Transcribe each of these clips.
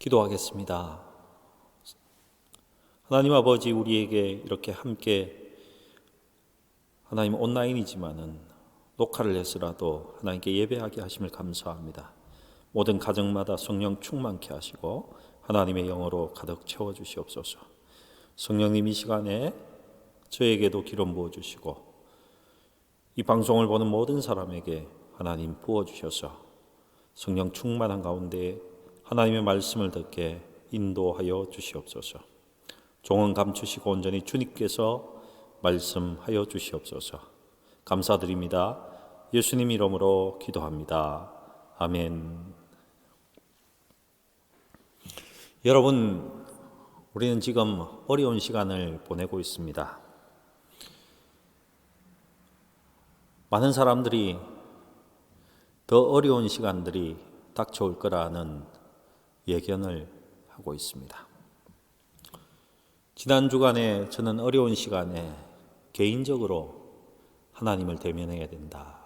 기도하겠습니다. 하나님 아버지, 우리에게 이렇게 함께 하나님 온라인이지만은 녹화를 해서라도 하나님께 예배하게 하심을 감사합니다. 모든 가정마다 성령 충만케 하시고 하나님의 영으로 가득 채워주시옵소서. 성령님, 이 시간에 저에게도 기름 부어주시고 이 방송을 보는 모든 사람에게 하나님 부어주셔서 성령 충만한 가운데 하나님의 말씀을 듣게 인도하여 주시옵소서. 종은 감추시고 온전히 주님께서 말씀하여 주시옵소서. 감사드립니다. 예수님 이름으로 기도합니다. 아멘. 여러분, 우리는 지금 어려운 시간을 보내고 있습니다. 많은 사람들이 더 어려운 시간들이 닥쳐올 거라는 예견을 하고 있습니다. 지난 주간에 저는 어려운 시간에 개인적으로 하나님을 대면해야 된다,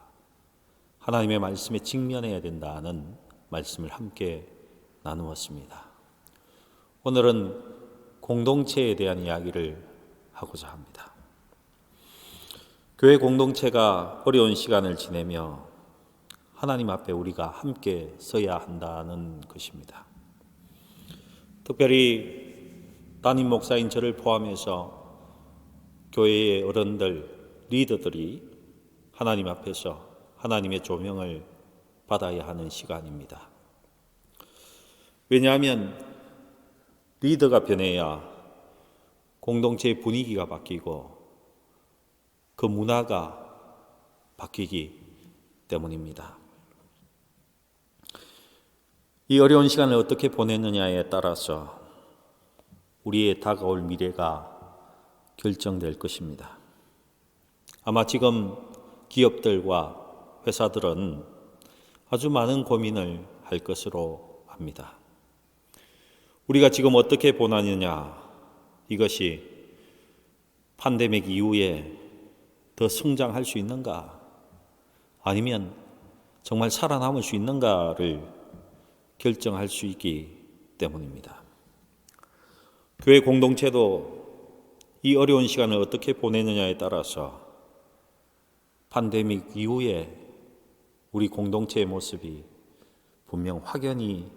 하나님의 말씀에 직면해야 된다는 말씀을 함께 나누었습니다. 오늘은 공동체에 대한 이야기를 하고자 합니다. 교회 공동체가 어려운 시간을 지내며 하나님 앞에 우리가 함께 서야 한다는 것입니다. 특별히 담임 목사인 저를 포함해서 교회의 어른들, 리더들이 하나님 앞에서 하나님의 조명을 받아야 하는 시간입니다. 왜냐하면 리더가 변해야 공동체의 분위기가 바뀌고 그 문화가 바뀌기 때문입니다. 이 어려운 시간을 어떻게 보냈느냐에 따라서 우리의 다가올 미래가 결정될 것입니다. 아마 지금 기업들과 회사들은 아주 많은 고민을 할 것으로 압니다. 우리가 지금 어떻게 보느냐, 이것이 팬데믹 이후에 더 성장할 수 있는가, 아니면 정말 살아남을 수 있는가를 결정할 수 있기 때문입니다. 교회 공동체도 이 어려운 시간을 어떻게 보내느냐에 따라서 팬데믹 이후에 우리 공동체의 모습이 분명 확연히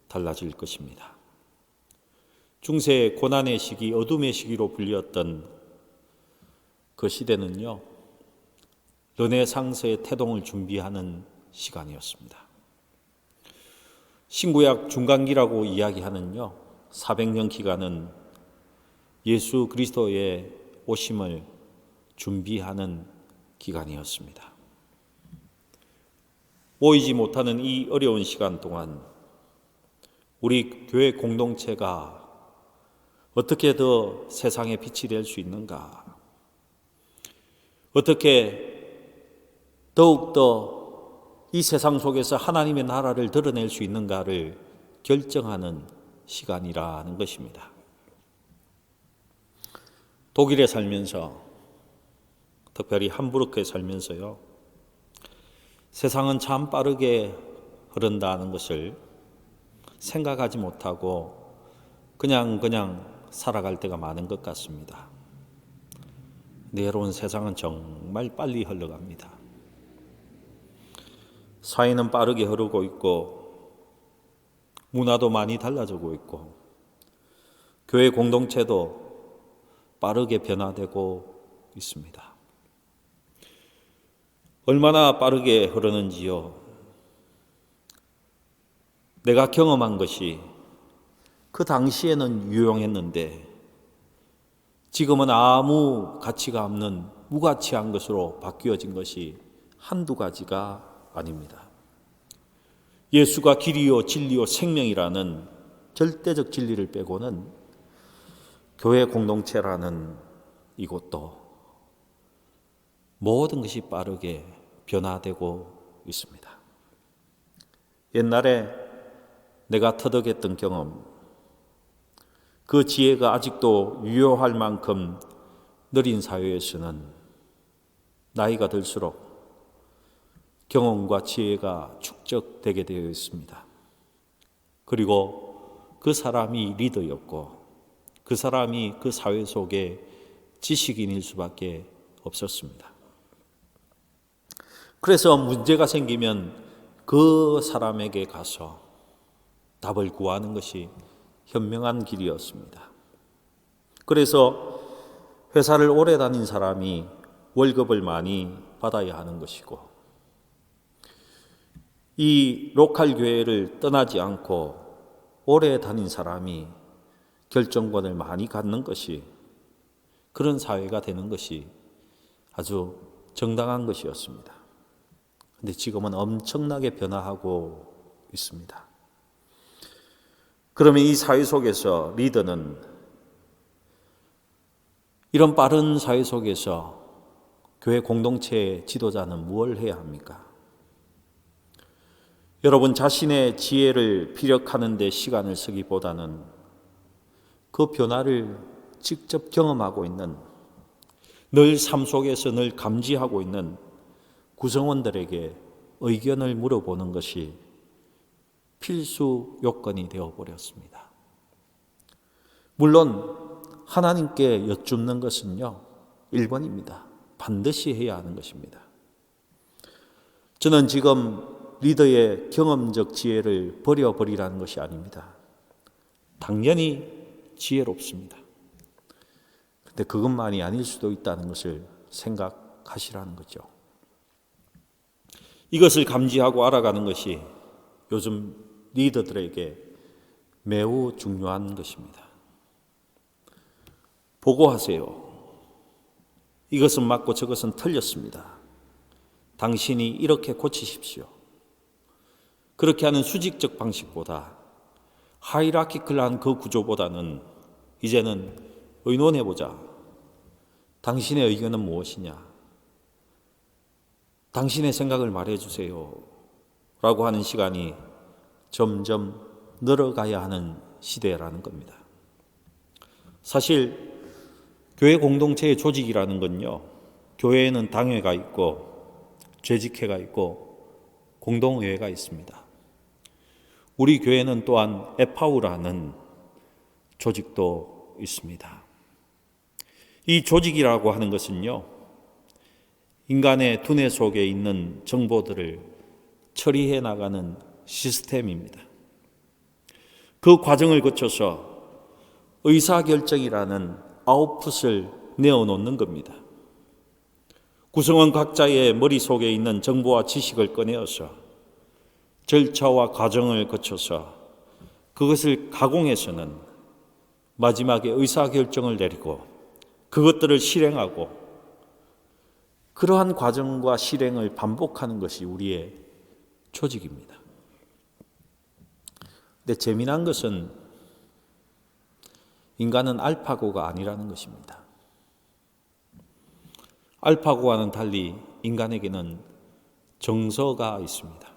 달라질 것입니다. 중세 고난의 시기, 어둠의 시기로 불렸던 그 시대는요, 르네상스의 태동을 준비하는 시간이었습니다. 신구약 중간기라고 이야기하는요, 400년 기간은 예수 그리스도의 오심을 준비하는 기간이었습니다. 모이지 못하는 이 어려운 시간 동안 우리 교회 공동체가 어떻게 더 세상에 빛이 될 수 있는가, 어떻게 더욱더 이 세상 속에서 하나님의 나라를 드러낼 수 있는가를 결정하는 시간이라는 것입니다. 독일에 살면서, 특별히 함부르크에 살면서요, 세상은 참 빠르게 흐른다는 것을 생각하지 못하고 그냥 살아갈 때가 많은 것 같습니다. 내려온 세상은 정말 빨리 흘러갑니다. 사회는 빠르게 흐르고 있고 문화도 많이 달라지고 있고 교회 공동체도 빠르게 변화되고 있습니다. 얼마나 빠르게 흐르는지요, 내가 경험한 것이 그 당시에는 유용했는데 지금은 아무 가치가 없는 무가치한 것으로 바뀌어진 것이 한두 가지가 아닙니다. 예수가 길이요 진리요 생명이라는 절대적 진리를 빼고는 교회 공동체라는 이곳도 모든 것이 빠르게 변화되고 있습니다. 옛날에 내가 터득했던 경험, 그 지혜가 아직도 유효할 만큼 느린 사회에서는 나이가 들수록 경험과 지혜가 축적되게 되어 있습니다. 그리고 그 사람이 리더였고 그 사람이 그 사회 속에 지식인일 수밖에 없었습니다. 그래서 문제가 생기면 그 사람에게 가서 답을 구하는 것이 현명한 길이었습니다. 그래서 회사를 오래 다닌 사람이 월급을 많이 받아야 하는 것이고 이 로컬 교회를 떠나지 않고 오래 다닌 사람이 결정권을 많이 갖는 것이 그런 사회가 되는 것이 아주 정당한 것이었습니다. 그런데 지금은 엄청나게 변화하고 있습니다. 그러면 이 사회 속에서 리더는 이런 빠른 사회 속에서 교회 공동체의 지도자는 무엇을 해야 합니까? 여러분 자신의 지혜를 피력하는 데 시간을 쓰기보다는 그 변화를 직접 경험하고 있는 늘 삶 속에서 늘 감지하고 있는 구성원들에게 의견을 물어보는 것이 필수 요건이 되어버렸습니다. 물론 하나님께 여쭙는 것은요 1번입니다. 반드시 해야 하는 것입니다. 저는 지금 리더의 경험적 지혜를 버려버리라는 것이 아닙니다. 당연히 지혜롭습니다. 그런데 그것만이 아닐 수도 있다는 것을 생각하시라는 거죠. 이것을 감지하고 알아가는 것이 요즘 리더들에게 매우 중요한 것입니다. 보고하세요. 이것은 맞고 저것은 틀렸습니다. 당신이 이렇게 고치십시오. 그렇게 하는 수직적 방식보다 하이라키클한 그 구조보다는 이제는 의논해보자. 당신의 의견은 무엇이냐? 당신의 생각을 말해주세요. 라고 하는 시간이 점점 늘어가야 하는 시대라는 겁니다. 사실 교회 공동체의 조직이라는 건요, 교회에는 당회가 있고 죄직회가 있고 공동의회가 있습니다. 우리 교회는 또한 에파우라는 조직도 있습니다. 이 조직이라고 하는 것은요, 인간의 두뇌 속에 있는 정보들을 처리해 나가는 시스템입니다. 그 과정을 거쳐서 의사결정이라는 아웃풋을 내어놓는 겁니다. 구성원 각자의 머릿속에 있는 정보와 지식을 꺼내어서 절차와 과정을 거쳐서 그것을 가공해서는 마지막에 의사결정을 내리고 그것들을 실행하고 그러한 과정과 실행을 반복하는 것이 우리의 조직입니다. 근데 재미난 것은 인간은 알파고가 아니라는 것입니다. 알파고와는 달리 인간에게는 정서가 있습니다.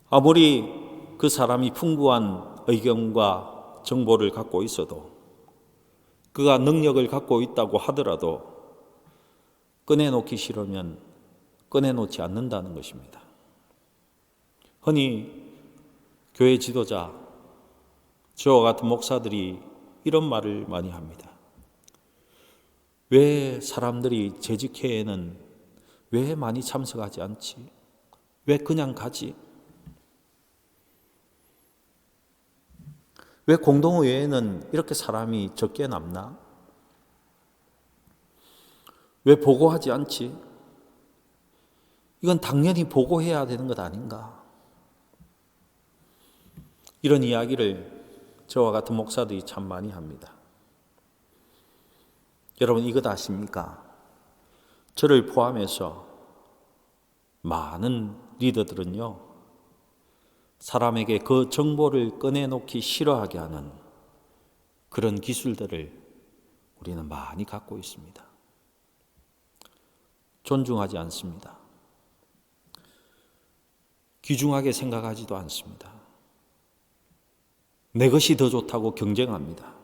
아무리 그 사람이 풍부한 의견과 정보를 갖고 있어도 그가 능력을 갖고 있다고 하더라도 꺼내놓기 싫으면 꺼내놓지 않는다는 것입니다. 흔히 교회 지도자, 저와 같은 목사들이 이런 말을 많이 합니다. 왜 사람들이 재직회에는 왜 많이 참석하지 않지? 왜 그냥 가지? 왜 공동의회에는 이렇게 사람이 적게 남나? 왜 보고하지 않지? 이건 당연히 보고해야 되는 것 아닌가? 이런 이야기를 저와 같은 목사들이 참 많이 합니다. 여러분 이것 아십니까? 저를 포함해서 많은 리더들은요, 사람에게 그 정보를 꺼내놓기 싫어하게 하는 그런 기술들을 우리는 많이 갖고 있습니다. 존중하지 않습니다. 귀중하게 생각하지도 않습니다. 내 것이 더 좋다고 경쟁합니다.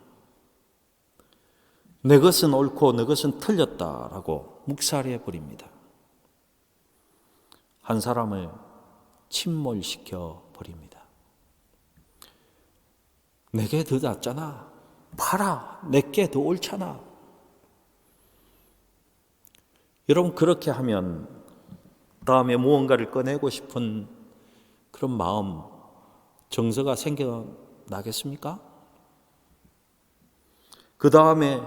내 것은 옳고 내 것은 틀렸다라고 묵살해 버립니다. 한 사람을 침몰시켜 버립니다. 내게 더 낫잖아. 팔아. 내게 더 옳잖아. 여러분, 그렇게 하면 다음에 무언가를 꺼내고 싶은 그런 마음, 정서가 생겨나겠습니까? 그 다음에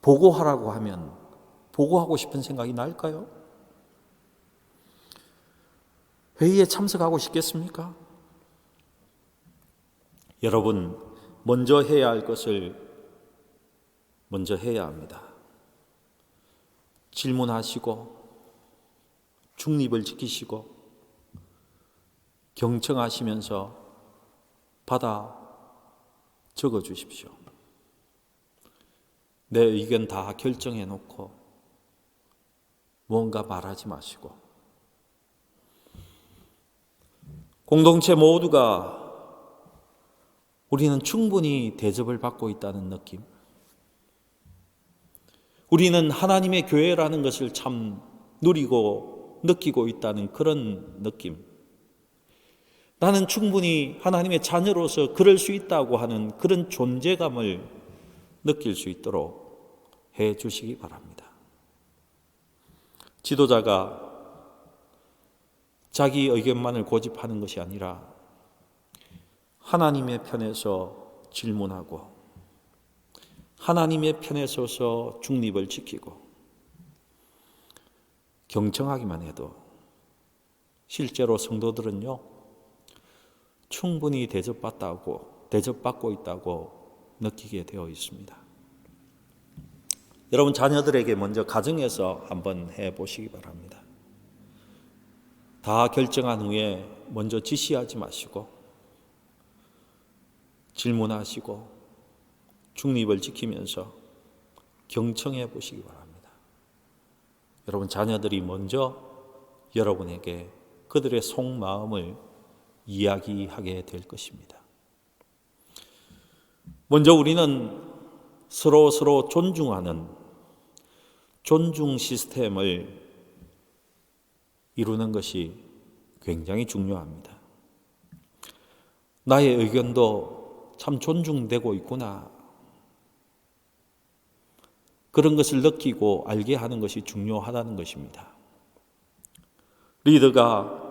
보고하라고 하면 보고하고 싶은 생각이 날까요? 회의에 참석하고 싶겠습니까? 여러분, 먼저 해야 할 것을 먼저 해야 합니다. 질문하시고 중립을 지키시고 경청하시면서 받아 적어 주십시오. 내 의견 다 결정해 놓고 뭔가 말하지 마시고, 공동체 모두가 우리는 충분히 대접을 받고 있다는 느낌, 우리는 하나님의 교회라는 것을 참 누리고 느끼고 있다는 그런 느낌, 나는 충분히 하나님의 자녀로서 그럴 수 있다고 하는 그런 존재감을 느낄 수 있도록 해 주시기 바랍니다. 지도자가 자기 의견만을 고집하는 것이 아니라 하나님의 편에서 질문하고 하나님의 편에 서서 중립을 지키고 경청하기만 해도 실제로 성도들은요, 충분히 대접받고 있다고 느끼게 되어 있습니다. 여러분, 자녀들에게 먼저 가정에서 한번 해보시기 바랍니다. 다 결정한 후에 먼저 지시하지 마시고 질문하시고 중립을 지키면서 경청해 보시기 바랍니다. 여러분, 자녀들이 먼저 여러분에게 그들의 속마음을 이야기하게 될 것입니다. 먼저 우리는 서로 존중하는 존중 시스템을 이루는 것이 굉장히 중요합니다. 나의 의견도 참 존중되고 있구나, 그런 것을 느끼고 알게 하는 것이 중요하다는 것입니다. 리더가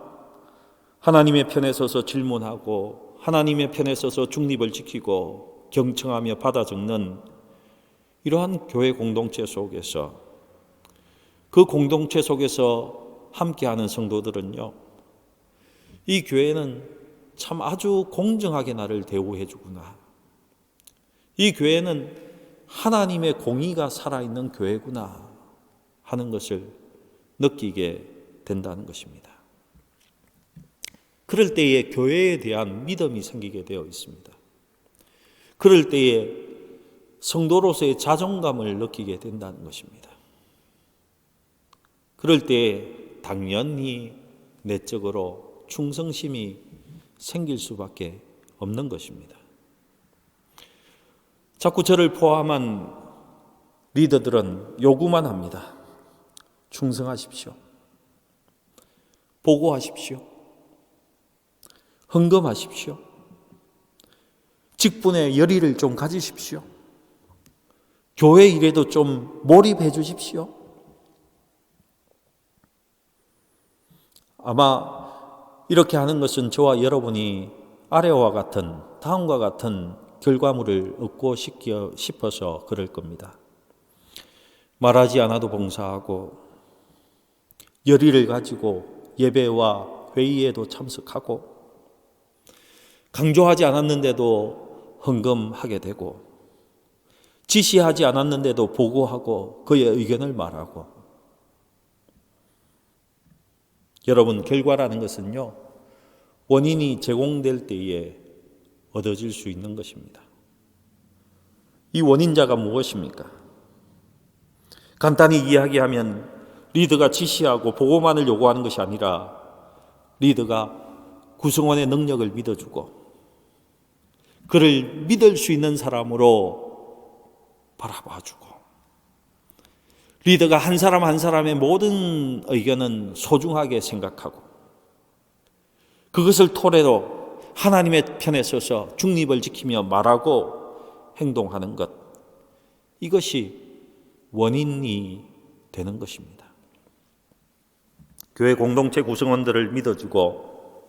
하나님의 편에 서서 질문하고 하나님의 편에 서서 중립을 지키고 경청하며 받아 적는 이러한 교회 공동체 속에서, 그 공동체 속에서 함께하는 성도들은요, 이 교회는 참 아주 공정하게 나를 대우해 주구나, 이 교회는 하나님의 공의가 살아있는 교회구나 하는 것을 느끼게 된다는 것입니다. 그럴 때에 교회에 대한 믿음이 생기게 되어 있습니다. 그럴 때에 성도로서의 자존감을 느끼게 된다는 것입니다. 그럴 때에 당연히 내적으로 충성심이 생길 수밖에 없는 것입니다. 자꾸 저를 포함한 리더들은 요구만 합니다. 충성하십시오. 보고하십시오. 헌금하십시오. 직분에 열의를 좀 가지십시오. 교회 일에도 좀 몰입해 주십시오. 아마 이렇게 하는 것은 저와 여러분이 아래와 같은, 다음과 같은 결과물을 얻고 싶어서 그럴 겁니다. 말하지 않아도 봉사하고 열의를 가지고 예배와 회의에도 참석하고 강조하지 않았는데도 헌금하게 되고 지시하지 않았는데도 보고하고 그의 의견을 말하고, 여러분, 결과라는 것은요, 원인이 제공될 때에 얻어질 수 있는 것입니다. 이 원인자가 무엇입니까? 간단히 이야기하면 리더가 지시하고 보고만을 요구하는 것이 아니라 리더가 구성원의 능력을 믿어주고 그를 믿을 수 있는 사람으로 바라봐주고, 리더가 한 사람 한 사람의 모든 의견은 소중하게 생각하고 그것을 토대로 하나님의 편에 서서 중립을 지키며 말하고 행동하는 것, 이것이 원인이 되는 것입니다. 교회 공동체 구성원들을 믿어주고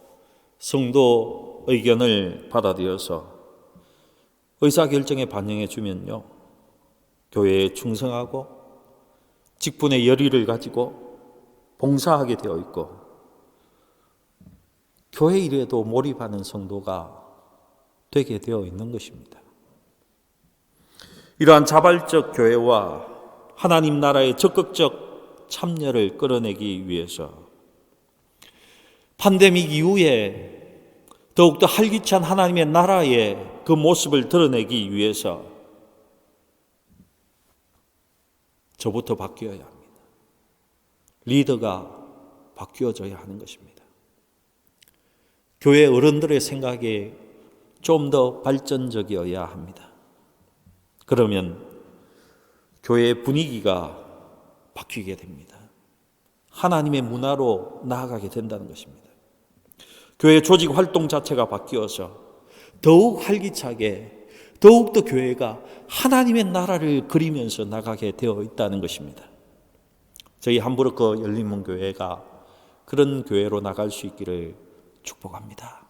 성도 의견을 받아들여서 의사결정에 반영해 주면요, 교회에 충성하고 직분의 열의를 가지고 봉사하게 되어 있고 교회 일에도 몰입하는 성도가 되게 되어 있는 것입니다. 이러한 자발적 교회와 하나님 나라의 적극적 참여를 끌어내기 위해서 팬데믹 이후에 더욱더 활기찬 하나님의 나라의 그 모습을 드러내기 위해서 저부터 바뀌어야 합니다. 리더가 바뀌어져야 하는 것입니다. 교회 어른들의 생각에 좀 더 발전적이어야 합니다. 그러면 교회의 분위기가 바뀌게 됩니다. 하나님의 문화로 나아가게 된다는 것입니다. 교회 조직 활동 자체가 바뀌어서 더욱 활기차게, 더욱더 교회가 하나님의 나라를 그리면서 나가게 되어 있다는 것입니다. 저희 함부르크 열린문교회가 그런 교회로 나갈 수 있기를 축복합니다.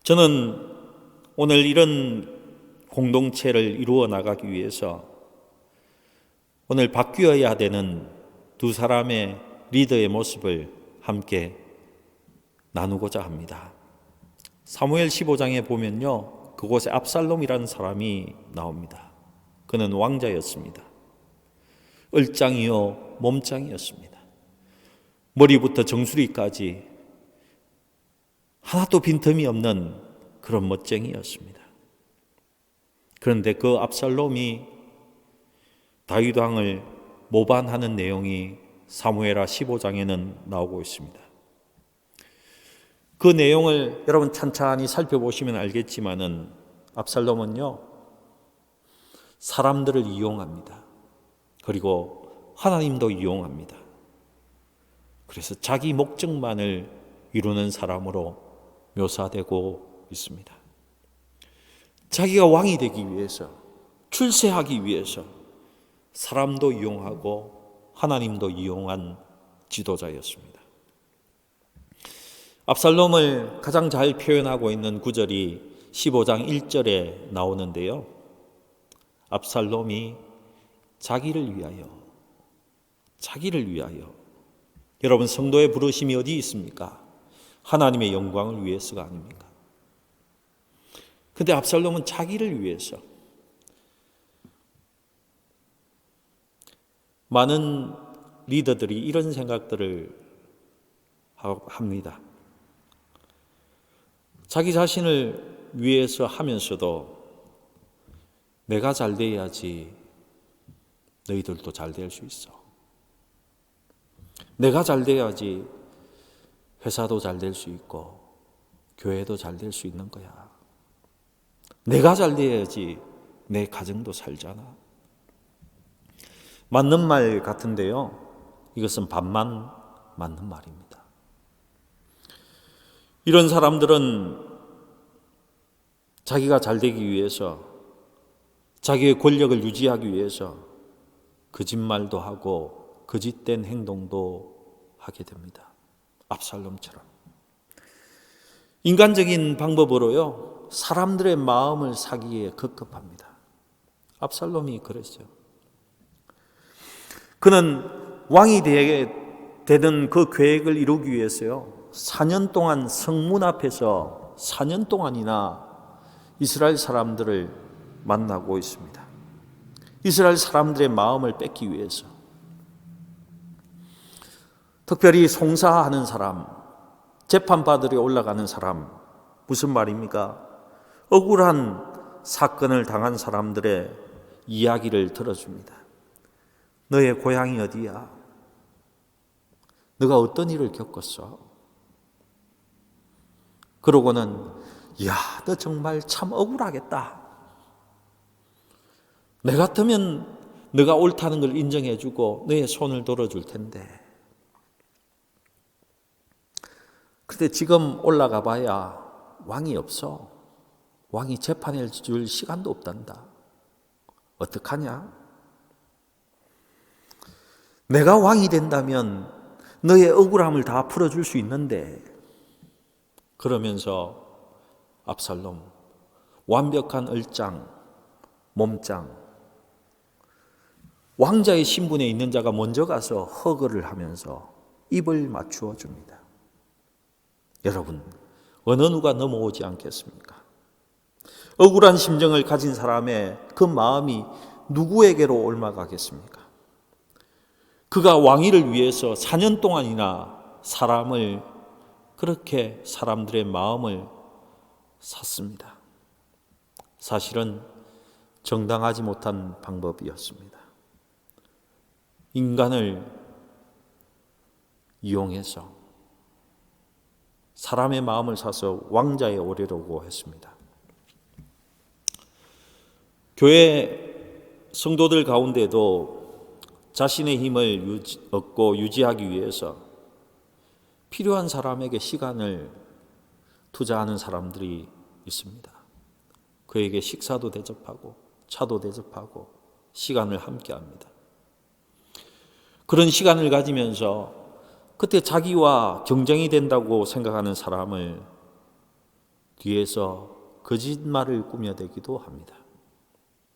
저는 오늘 이런 공동체를 이루어 나가기 위해서 오늘 바뀌어야 되는 두 사람의 리더의 모습을 함께 나누고자 합니다. 사무엘 15장에 보면요, 그곳에 압살롬이라는 사람이 나옵니다. 그는 왕자였습니다. 얼짱이요 몸짱이었습니다. 머리부터 정수리까지 하나도 빈틈이 없는 그런 멋쟁이였습니다. 그런데 그 압살롬이 다윗 왕을 모반하는 내용이 사무엘하 15장에는 나오고 있습니다. 그 내용을 여러분 찬찬히 살펴보시면 알겠지만은 압살롬은요, 사람들을 이용합니다. 그리고 하나님도 이용합니다. 그래서 자기 목적만을 이루는 사람으로 묘사되고 있습니다. 자기가 왕이 되기 위해서, 출세하기 위해서 사람도 이용하고 하나님도 이용한 지도자였습니다. 압살롬을 가장 잘 표현하고 있는 구절이 15장 1절에 나오는데요. 압살롬이 자기를 위하여. 여러분, 성도의 부르심이 어디 있습니까? 하나님의 영광을 위해서가 아닙니까? 근데 압살롬은 자기를 위해서. 많은 리더들이 이런 생각들을 합니다. 자기 자신을 위해서 하면서도 내가 잘 돼야지 너희들도 잘 될 수 있어. 내가 잘 돼야지 회사도 잘 될 수 있고 교회도 잘 될 수 있는 거야. 내가 잘 돼야지 내 가정도 살잖아. 맞는 말 같은데요, 이것은 반만 맞는 말입니다. 이런 사람들은 자기가 잘 되기 위해서, 자기의 권력을 유지하기 위해서 거짓말도 하고 거짓된 행동도 하게 됩니다. 압살롬처럼. 인간적인 방법으로요, 사람들의 마음을 사기에 급급합니다. 압살롬이 그랬죠. 그는 왕이 되는 그 계획을 이루기 위해서요, 4년 동안 성문 앞에서 4년 동안이나 이스라엘 사람들을 만나고 있습니다. 이스라엘 사람들의 마음을 뺏기 위해서. 특별히 송사하는 사람, 재판받으러 올라가는 사람, 무슨 말입니까? 억울한 사건을 당한 사람들의 이야기를 들어줍니다. 너의 고향이 어디야? 너가 어떤 일을 겪었어? 그러고는 야, 너 정말 참 억울하겠다. 내 같으면 너가 옳다는 걸 인정해주고 너의 손을 들어줄 텐데. 근데 지금 올라가 봐야 왕이 없어. 왕이 재판해 줄 시간도 없단다. 어떡하냐? 내가 왕이 된다면 너의 억울함을 다 풀어줄 수 있는데. 그러면서 압살롬 완벽한 얼짱, 몸짱, 왕자의 신분에 있는 자가 먼저 가서 허거를 하면서 입을 맞추어 줍니다. 여러분, 어느 누가 넘어오지 않겠습니까? 억울한 심정을 가진 사람의 그 마음이 누구에게로 옮아가겠습니까? 그가 왕위를 위해서 4년 동안이나 그렇게 사람들의 마음을 샀습니다. 사실은 정당하지 못한 방법이었습니다. 인간을 이용해서 사람의 마음을 사서 왕자에 오르려고 했습니다. 교회 성도들 가운데도 자신의 힘을 얻고 유지하기 위해서 필요한 사람에게 시간을 투자하는 사람들이 있습니다. 그에게 식사도 대접하고 차도 대접하고 시간을 함께 합니다. 그런 시간을 가지면서 그때 자기와 경쟁이 된다고 생각하는 사람을 뒤에서 거짓말을 꾸며대기도 합니다.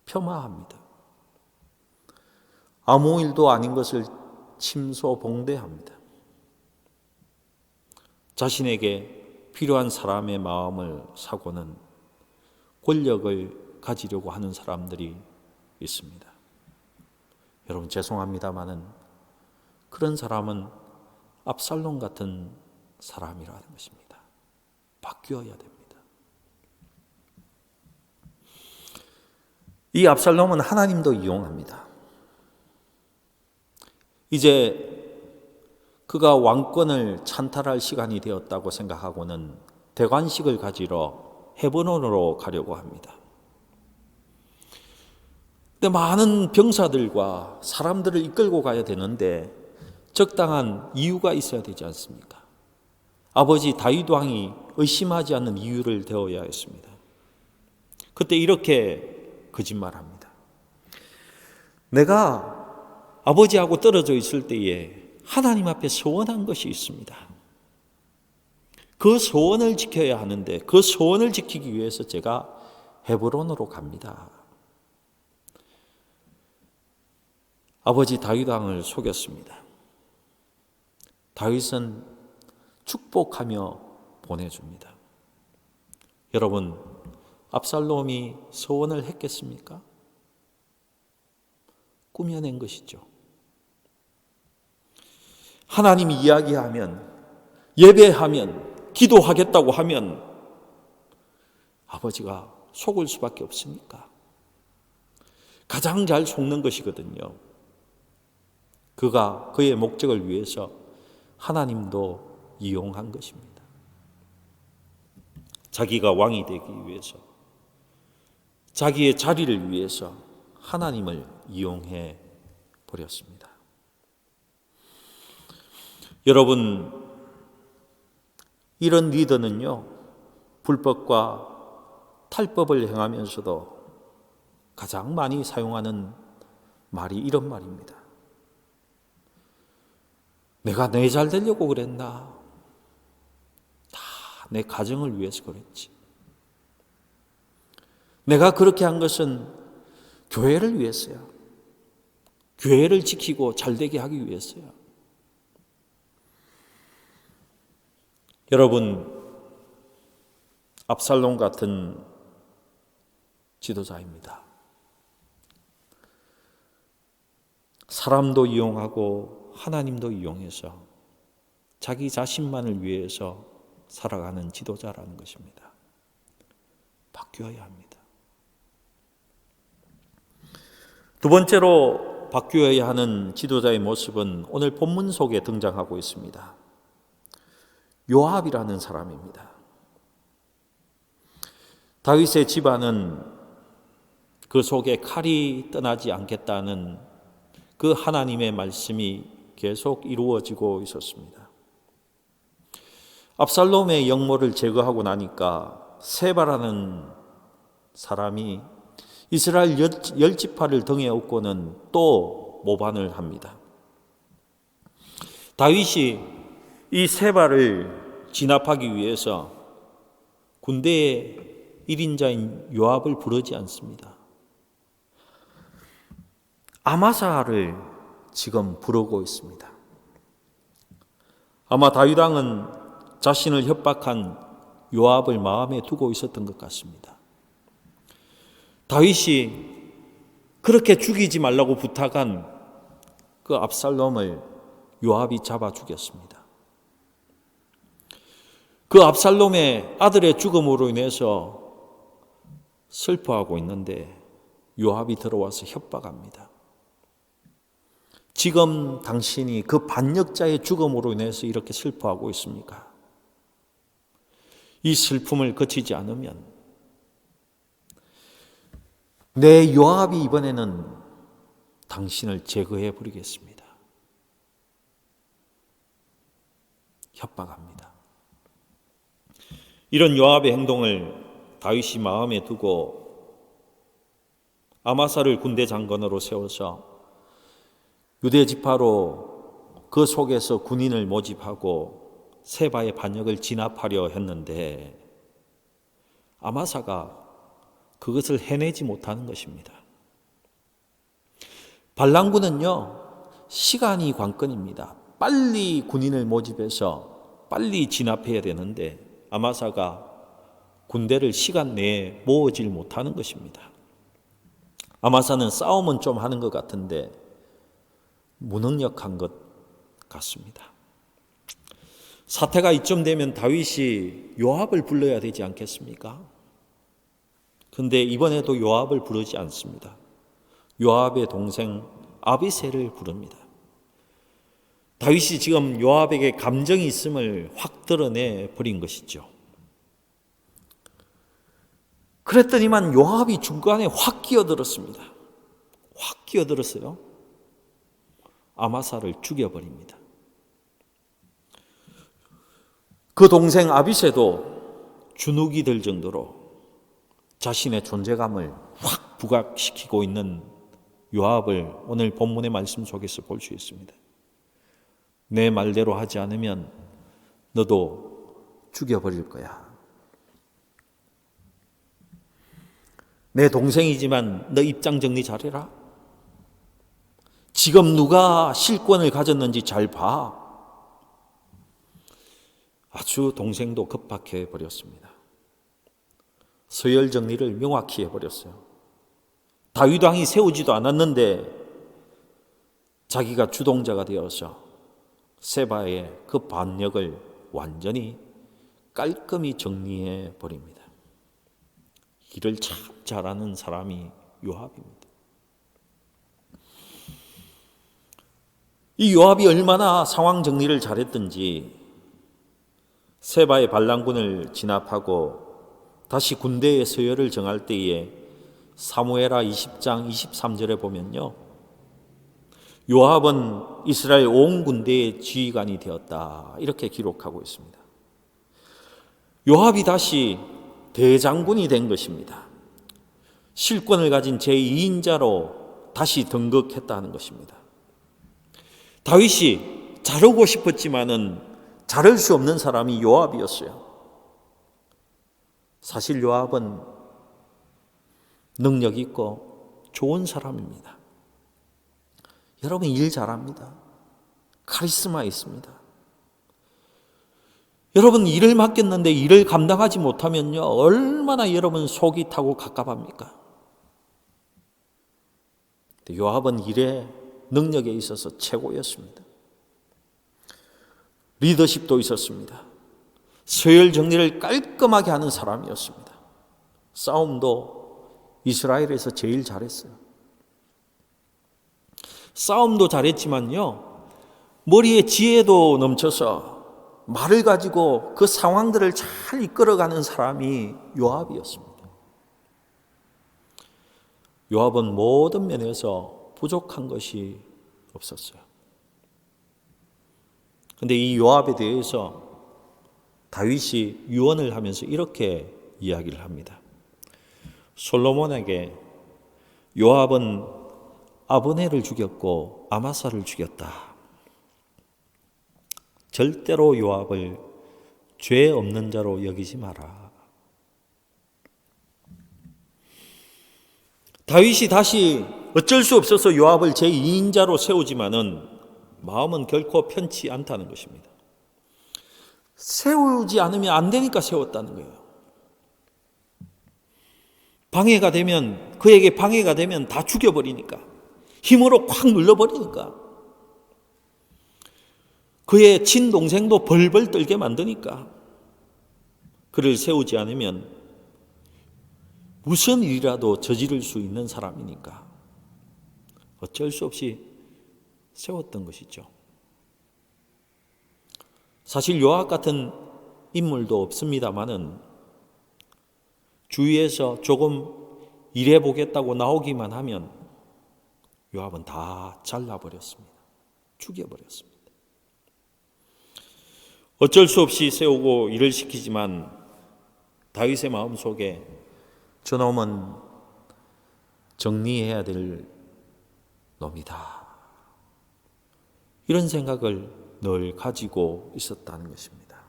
폄하합니다. 아무 일도 아닌 것을 침소봉대합니다. 자신에게 필요한 사람의 마음을 사고는 권력을 가지려고 하는 사람들이 있습니다. 여러분 죄송합니다마는 그런 사람은 압살롬 같은 사람이라는 것입니다. 바뀌어야 됩니다. 이 압살롬은 하나님도 이용합니다. 이제 그가 왕권을 찬탈할 시간이 되었다고 생각하고는 대관식을 가지러 헤브론으로 가려고 합니다. 근데 많은 병사들과 사람들을 이끌고 가야 되는데 적당한 이유가 있어야 되지 않습니까? 아버지 다윗 왕이 의심하지 않는 이유를 대어야 했습니다. 그때 이렇게 거짓말합니다. 내가 아버지하고 떨어져 있을 때에 하나님 앞에 소원한 것이 있습니다. 그 소원을 지켜야 하는데 그 소원을 지키기 위해서 제가 헤브론으로 갑니다. 아버지 다윗 왕을 속였습니다. 다윗은 축복하며 보내줍니다. 여러분, 압살롬이 소원을 했겠습니까? 꾸며낸 것이죠. 하나님이 이야기하면, 예배하면, 기도하겠다고 하면 아버지가 속을 수밖에 없으니까. 가장 잘 속는 것이거든요. 그가 그의 목적을 위해서 하나님도 이용한 것입니다. 자기가 왕이 되기 위해서, 자기의 자리를 위해서 하나님을 이용해 버렸습니다. 여러분, 이런 리더는요, 불법과 탈법을 행하면서도 가장 많이 사용하는 말이 이런 말입니다. 내가 내 잘 되려고 그랬나? 다 내 가정을 위해서 그랬지. 내가 그렇게 한 것은 교회를 위해서야. 교회를 지키고 잘 되게 하기 위해서야. 여러분, 압살롬 같은 지도자입니다. 사람도 이용하고 하나님도 이용해서 자기 자신만을 위해서 살아가는 지도자라는 것입니다. 바뀌어야 합니다. 두 번째로 바뀌어야 하는 지도자의 모습은 오늘 본문 속에 등장하고 있습니다. 요압이라는 사람입니다. 다윗의 집안은 그 속에 칼이 떠나지 않겠다는 그 하나님의 말씀이 계속 이루어지고 있었습니다. 압살롬의 영모를 제거하고 나니까 세바라는 사람이 이스라엘 열 지파를 등에 업고는 또 모반을 합니다. 다윗이 이 세바를 진압하기 위해서 군대의 1인자인 요압을 부르지 않습니다. 아마사를 지금 부르고 있습니다. 아마 다윗 왕은 자신을 협박한 요압을 마음에 두고 있었던 것 같습니다. 다윗이 그렇게 죽이지 말라고 부탁한 그 압살롬을 요압이 잡아 죽였습니다. 그 압살롬의 아들의 죽음으로 인해서 슬퍼하고 있는데 요압이 들어와서 협박합니다. 지금 당신이 그 반역자의 죽음으로 인해서 이렇게 슬퍼하고 있습니까? 이 슬픔을 그치지 않으면 내 요압이 이번에는 당신을 제거해 버리겠습니다. 협박합니다. 이런 요압의 행동을 다윗이 마음에 두고 아마사를 군대 장관으로 세워서 유대 지파로 그 속에서 군인을 모집하고 세바의 반역을 진압하려 했는데 아마사가 그것을 해내지 못하는 것입니다. 반란군은요, 시간이 관건입니다. 빨리 군인을 모집해서 빨리 진압해야 되는데 아마사가 군대를 시간 내에 모으질 못하는 것입니다. 아마사는 싸움은 좀 하는 것 같은데 무능력한 것 같습니다. 사태가 이쯤 되면 다윗이 요압을 불러야 되지 않겠습니까? 그런데 이번에도 요압을 부르지 않습니다. 요압의 동생 아비새를 부릅니다. 다윗이 지금 요압에게 감정이 있음을 확 드러내 버린 것이죠. 그랬더니만 요압이 중간에 확 끼어들었습니다. 확 끼어들었어요. 아마사를 죽여버립니다. 그 동생 아비새도 주눅이 들 정도로 자신의 존재감을 확 부각시키고 있는 요압을 오늘 본문의 말씀 속에서 볼 수 있습니다. 내 말대로 하지 않으면 너도 죽여버릴 거야. 내 동생이지만 너 입장 정리 잘해라. 지금 누가 실권을 가졌는지 잘 봐. 아주 동생도 급박해 버렸습니다. 서열 정리를 명확히 해버렸어요. 다윗 왕이 세우지도 않았는데 자기가 주동자가 되어서 세바의 그 반역을 완전히 깔끔히 정리해 버립니다. 일을 참 잘하는 사람이 요압입니다. 이 요압이 얼마나 상황 정리를 잘했든지 세바의 반란군을 진압하고 다시 군대의 서열을 정할 때에 사무엘하 20장 23절에 보면요, 요압은 이스라엘 온 군대의 지휘관이 되었다 이렇게 기록하고 있습니다. 요압이 다시 대장군이 된 것입니다. 실권을 가진 제2인자로 다시 등극했다는 것입니다. 다윗이 자르고 싶었지만은 자를 수 없는 사람이 요압이었어요. 사실 요압은 능력 있고 좋은 사람입니다. 여러분 일 잘합니다. 카리스마 있습니다. 여러분 일을 맡겼는데 일을 감당하지 못하면요 얼마나 여러분 속이 타고 갑갑합니까? 요압은 일에 능력에 있어서 최고였습니다. 리더십도 있었습니다. 서열 정리를 깔끔하게 하는 사람이었습니다. 싸움도 이스라엘에서 제일 잘했어요. 싸움도 잘했지만요 머리에 지혜도 넘쳐서 말을 가지고 그 상황들을 잘 이끌어가는 사람이 요압이었습니다. 요압은 모든 면에서 부족한 것이 없었어요. 그런데 이 요압에 대해서 다윗이 유언을 하면서 이렇게 이야기를 합니다. 솔로몬에게 요압은 아브넬을 죽였고 아마사를 죽였다. 절대로 요압을 죄 없는 자로 여기지 마라. 다윗이 다시 어쩔 수 없어서 요압을 제2인자로 세우지만은 마음은 결코 편치 않다는 것입니다. 세우지 않으면 안 되니까 세웠다는 거예요. 그에게 방해가 되면 다 죽여버리니까, 힘으로 콱 눌러버리니까, 그의 친동생도 벌벌 떨게 만드니까, 그를 세우지 않으면 무슨 일이라도 저지를 수 있는 사람이니까 어쩔 수 없이 세웠던 것이죠. 사실 요압 같은 인물도 없습니다마는 주위에서 조금 일해보겠다고 나오기만 하면 요압은 다 잘라버렸습니다. 죽여버렸습니다. 어쩔 수 없이 세우고 일을 시키지만 다윗의 마음속에 저놈은 정리해야 될 놈이다, 이런 생각을 늘 가지고 있었다는 것입니다.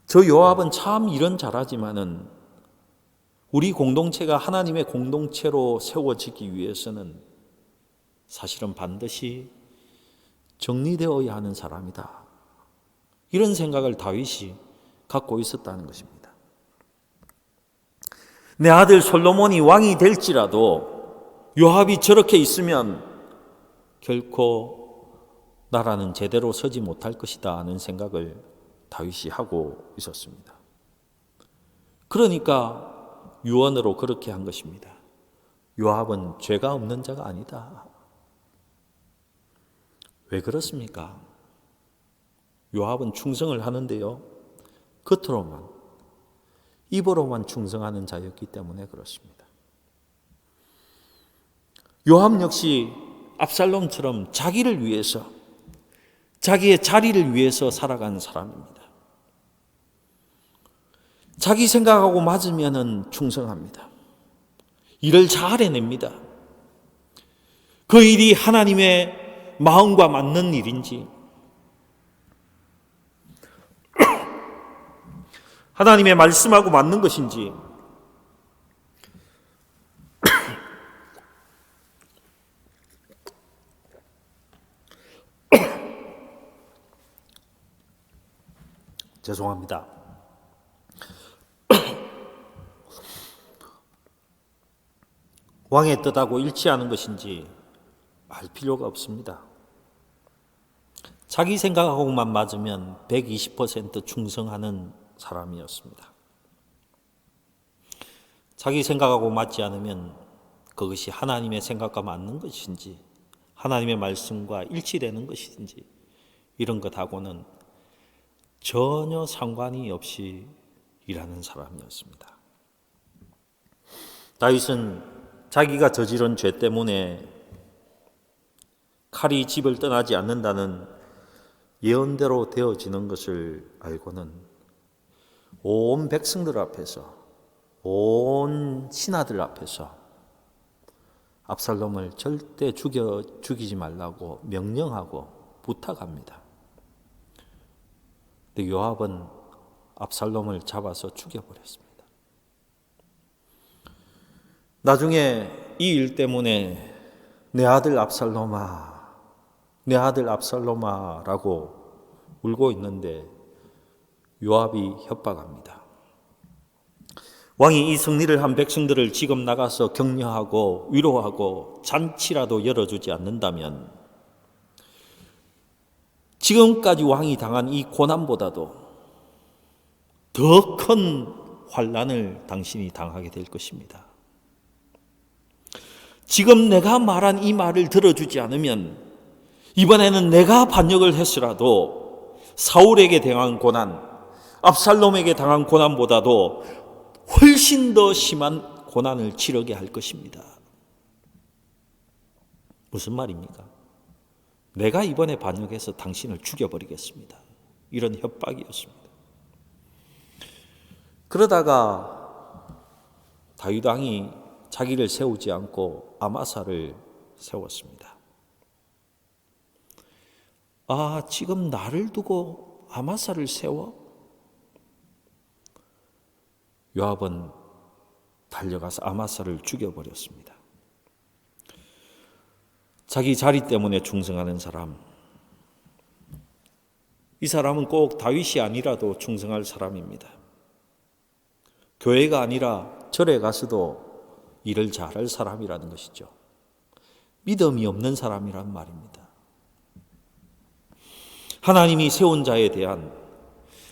저 요압은 참 일은 잘하지만은 우리 공동체가 하나님의 공동체로 세워지기 위해서는 사실은 반드시 정리되어야 하는 사람이다, 이런 생각을 다윗이 갖고 있었다는 것입니다. 내 아들 솔로몬이 왕이 될지라도 요압이 저렇게 있으면 결코 나라는 제대로 서지 못할 것이다 하는 생각을 다윗이 하고 있었습니다. 그러니까 유언으로 그렇게 한 것입니다. 요압은 죄가 없는 자가 아니다. 왜 그렇습니까? 요압은 충성을 하는데요, 겉으로만, 입으로만 충성하는 자였기 때문에 그렇습니다. 요압 역시 압살롬처럼 자기를 위해서, 자기의 자리를 위해서 살아가는 사람입니다. 자기 생각하고 맞으면 충성합니다. 일을 잘 해냅니다. 그 일이 하나님의 마음과 맞는 일인지, 하나님의 말씀하고 맞는 것인지, 죄송합니다. 왕의 뜻하고 일치하는 것인지 알 필요가 없습니다. 자기 생각하고만 맞으면 120% 충성하는 사람이었습니다. 자기 생각하고 맞지 않으면 그것이 하나님의 생각과 맞는 것인지, 하나님의 말씀과 일치되는 것인지, 이런 것하고는 전혀 상관이 없이 일하는 사람이었습니다. 다윗은 자기가 저지른 죄 때문에 칼이 집을 떠나지 않는다는 예언대로 되어지는 것을 알고는 온 백성들 앞에서, 온 신하들 앞에서 압살롬을 절대 죽이지 말라고 명령하고 부탁합니다. 근데 요압은 압살롬을 잡아서 죽여버렸습니다. 나중에 이 일 때문에 내 아들 압살롬아, 내 아들 압살롬아 라고 울고 있는데 요압이 협박합니다. 왕이 이 승리를 한 백성들을 지금 나가서 격려하고 위로하고 잔치라도 열어주지 않는다면 지금까지 왕이 당한 이 고난보다도 더 큰 환난을 당신이 당하게 될 것입니다. 지금 내가 말한 이 말을 들어주지 않으면 이번에는 내가 반역을 했으라도 사울에게 당한 고난, 압살롬에게 당한 고난보다도 훨씬 더 심한 고난을 치르게 할 것입니다. 무슨 말입니까? 내가 이번에 반역해서 당신을 죽여버리겠습니다. 이런 협박이었습니다. 그러다가 다윗 왕이 자기를 세우지 않고 아마사를 세웠습니다. 아, 지금 나를 두고 아마사를 세워? 요압은 달려가서 아마사를 죽여버렸습니다. 자기 자리 때문에 충성하는 사람, 이 사람은 꼭 다윗이 아니라도 충성할 사람입니다. 교회가 아니라 절에 가서도 일을 잘할 사람이라는 것이죠. 믿음이 없는 사람이란 말입니다. 하나님이 세운 자에 대한,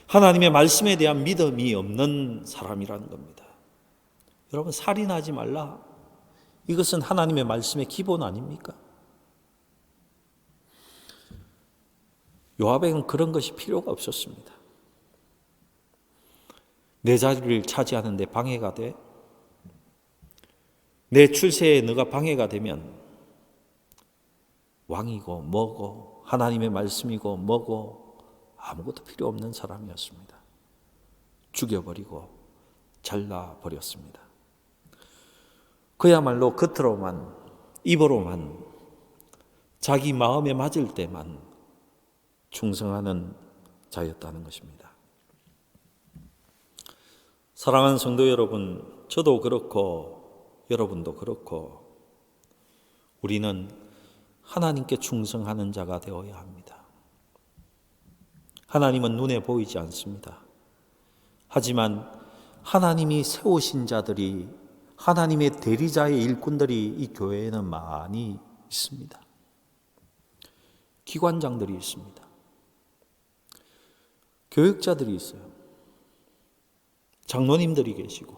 하나님의 말씀에 대한 믿음이 없는 사람이라는 겁니다. 여러분, 살인하지 말라. 이것은 하나님의 말씀의 기본 아닙니까? 요압에게는 그런 것이 필요가 없었습니다. 내 자리를 차지하는 데 방해가 돼? 내 출세에 너가 방해가 되면 왕이고 뭐고 하나님의 말씀이고 뭐고 아무것도 필요 없는 사람이었습니다. 죽여버리고 잘라버렸습니다. 그야말로 겉으로만, 입으로만, 자기 마음에 맞을 때만 충성하는 자였다는 것입니다. 사랑하는 성도 여러분, 저도 그렇고 여러분도 그렇고 우리는 하나님께 충성하는 자가 되어야 합니다. 하나님은 눈에 보이지 않습니다. 하지만 하나님이 세우신 자들이, 하나님의 대리자의 일꾼들이 이 교회에는 많이 있습니다. 기관장들이 있습니다. 교육자들이 있어요. 장로님들이 계시고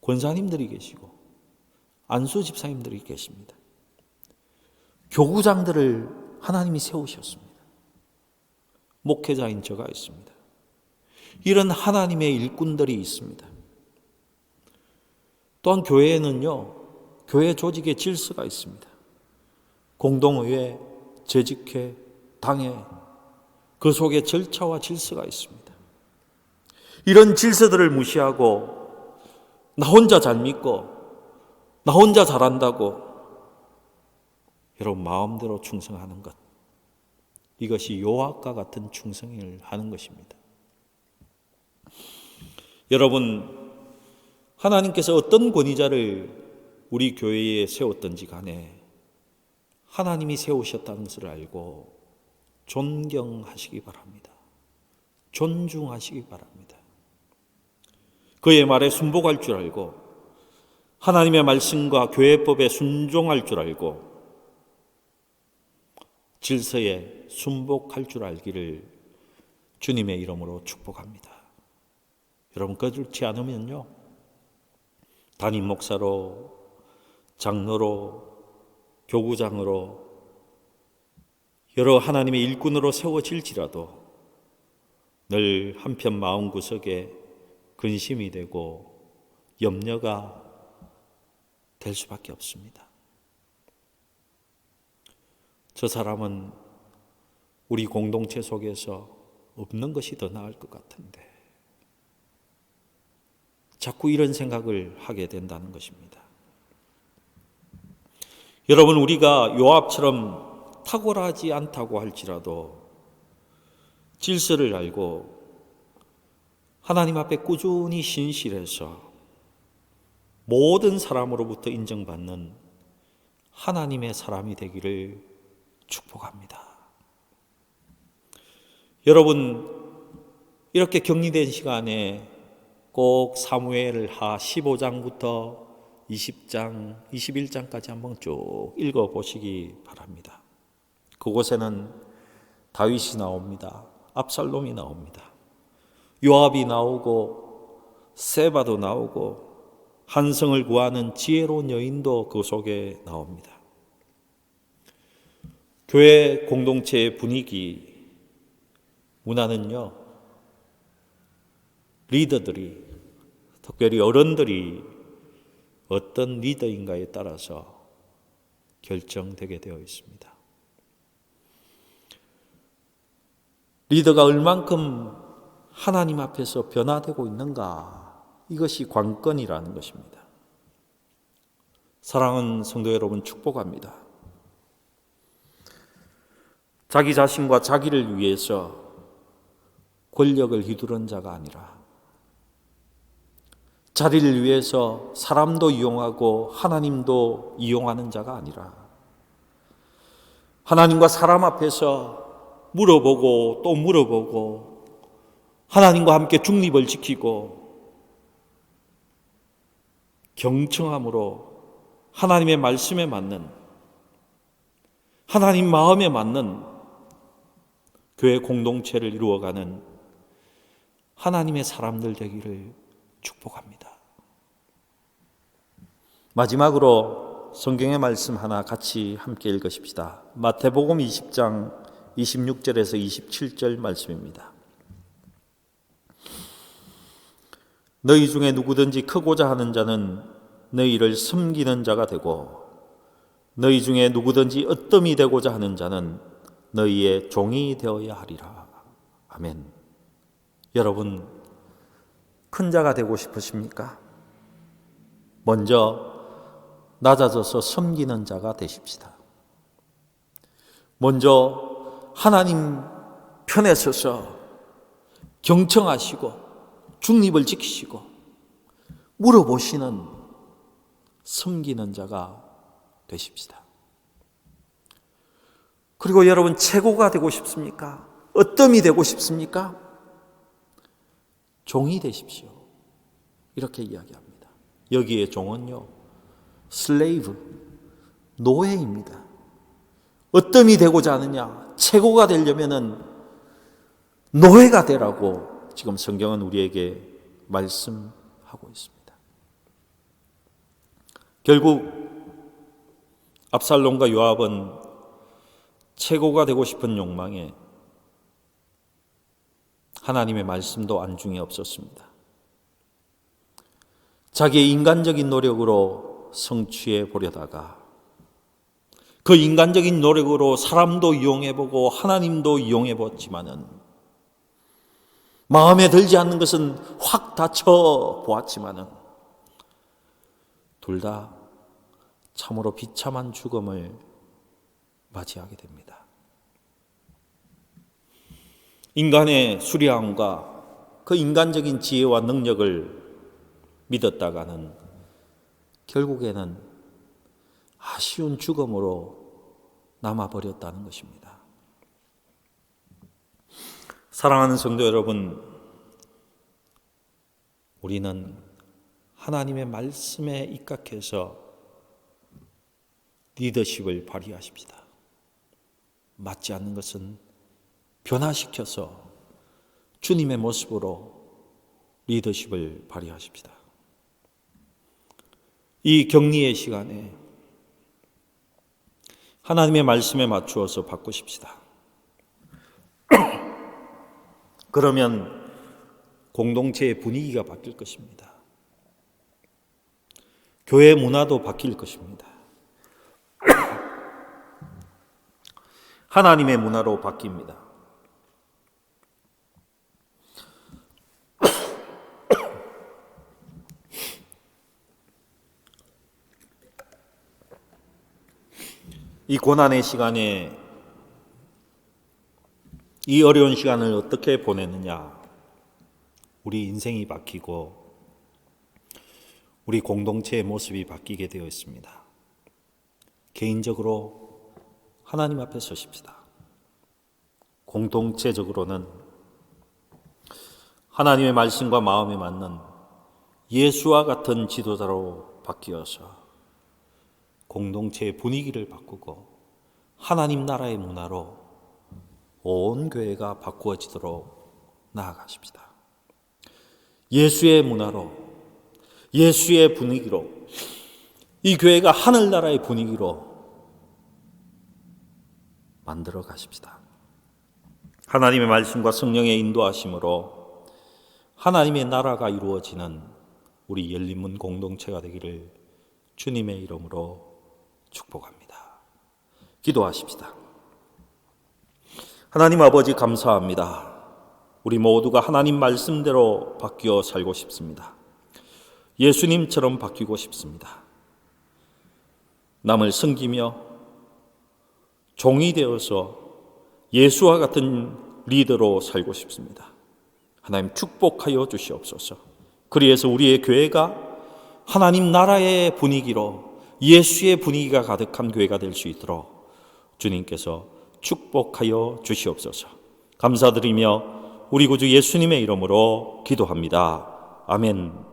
권사님들이 계시고 안수 집사님들이 계십니다. 교구장들을 하나님이 세우셨습니다. 목회자인 저가 있습니다. 이런 하나님의 일꾼들이 있습니다. 또한 교회에는요, 교회 조직의 질서가 있습니다. 공동의회, 재직회, 당회, 그 속에 절차와 질서가 있습니다. 이런 질서들을 무시하고 나 혼자 잘 믿고 나 혼자 잘한다고 여러분 마음대로 충성하는 것, 이것이 요압과 같은 충성을 하는 것입니다. 여러분, 하나님께서 어떤 권위자를 우리 교회에 세웠든지 간에 하나님이 세우셨다는 것을 알고 존경하시기 바랍니다. 존중하시기 바랍니다. 그의 말에 순복할 줄 알고 하나님의 말씀과 교회법에 순종할 줄 알고 질서에 순복할 줄 알기를 주님의 이름으로 축복합니다. 여러분, 그렇지 않으면요, 담임 목사로, 장로로, 교구장으로, 여러 하나님의 일꾼으로 세워질지라도 늘 한편 마음구석에 근심이 되고 염려가 될 수밖에 없습니다. 저 사람은 우리 공동체 속에서 없는 것이 더 나을 것 같은데, 자꾸 이런 생각을 하게 된다는 것입니다. 여러분, 우리가 요압처럼 탁월하지 않다고 할지라도 질서를 알고 하나님 앞에 꾸준히 신실해서 모든 사람으로부터 인정받는 하나님의 사람이 되기를 축복합니다. 여러분, 이렇게 격리된 시간에 꼭 사무엘하 15장부터 20장, 21장까지 한번 쭉 읽어보시기 바랍니다. 그곳에는 다윗이 나옵니다. 압살롬이 나옵니다. 요압이 나오고 세바도 나오고 한성을 구하는 지혜로운 여인도 그 속에 나옵니다. 교회 공동체의 분위기, 문화는요, 리더들이, 특별히 어른들이 어떤 리더인가에 따라서 결정되게 되어 있습니다. 리더가 얼만큼 하나님 앞에서 변화되고 있는가, 이것이 관건이라는 것입니다. 사랑하는 성도 여러분, 축복합니다. 자기 자신과 자기를 위해서 권력을 휘두른 자가 아니라 자리를 위해서 사람도 이용하고 하나님도 이용하는 자가 아니라 하나님과 사람 앞에서 물어보고 또 물어보고 하나님과 함께 중립을 지키고 경청함으로 하나님의 말씀에 맞는, 하나님 마음에 맞는 교회 공동체를 이루어가는 하나님의 사람들 되기를 축복합니다. 마지막으로 성경의 말씀 하나 같이 함께 읽으십시다. 마태복음 20장 26절에서 27절 말씀입니다. 너희 중에 누구든지 크고자 하는 자는 너희를 섬기는 자가 되고 너희 중에 누구든지 으뜸이 되고자 하는 자는 너희의 종이 되어야 하리라. 아멘. 여러분, 큰 자가 되고 싶으십니까? 먼저 낮아져서 섬기는 자가 되십시다. 먼저 하나님 편에 서서 경청하시고 중립을 지키시고 물어보시는 섬기는 자가 되십시다. 그리고 여러분, 최고가 되고 싶습니까? 으뜸이 되고 싶습니까? 종이 되십시오. 이렇게 이야기합니다. 여기에 종은요, 슬레이브, 노예입니다. 으뜸이 되고자 하느냐, 최고가 되려면은 노예가 되라고 지금 성경은 우리에게 말씀하고 있습니다. 결국 압살롬과 요압은 최고가 되고 싶은 욕망에 하나님의 말씀도 안중에 없었습니다. 자기의 인간적인 노력으로 성취해 보려다가 그 인간적인 노력으로 사람도 이용해보고 하나님도 이용해봤지만은 마음에 들지 않는 것은 확 닫혀 보았지만은 둘 다 참으로 비참한 죽음을 맞이하게 됩니다. 인간의 수량과 그 인간적인 지혜와 능력을 믿었다가는 결국에는 아쉬운 죽음으로 남아버렸다는 것입니다. 사랑하는 성도 여러분, 우리는 하나님의 말씀에 입각해서 리더십을 발휘하십시다. 맞지 않는 것은 변화시켜서 주님의 모습으로 리더십을 발휘하십시다. 이 격리의 시간에 하나님의 말씀에 맞추어서 바꾸십시다. 그러면 공동체의 분위기가 바뀔 것입니다. 교회 문화도 바뀔 것입니다. 하나님의 문화로 바뀝니다. 이 고난의 시간에, 이 어려운 시간을 어떻게 보내느냐, 우리 인생이 바뀌고 우리 공동체의 모습이 바뀌게 되어 있습니다. 개인적으로 하나님 앞에 서십시다. 공동체적으로는 하나님의 말씀과 마음에 맞는 예수와 같은 지도자로 바뀌어서 공동체의 분위기를 바꾸고 하나님 나라의 문화로 온 교회가 바꾸어지도록 나아가십시다. 예수의 문화로, 예수의 분위기로, 이 교회가 하늘나라의 분위기로 만들어 가십시다. 하나님의 말씀과 성령의 인도하심으로 하나님의 나라가 이루어지는 우리 열린문 공동체가 되기를 주님의 이름으로 축복합니다. 기도하십시다. 하나님 아버지 감사합니다. 우리 모두가 하나님 말씀대로 바뀌어 살고 싶습니다. 예수님처럼 바뀌고 싶습니다. 남을 섬기며 종이 되어서 예수와 같은 리더로 살고 싶습니다. 하나님 축복하여 주시옵소서. 그리해서 우리의 교회가 하나님 나라의 분위기로 예수의 분위기가 가득한 교회가 될 수 있도록 주님께서 축복하여 주시옵소서. 감사드리며 우리 구주 예수님의 이름으로 기도합니다. 아멘.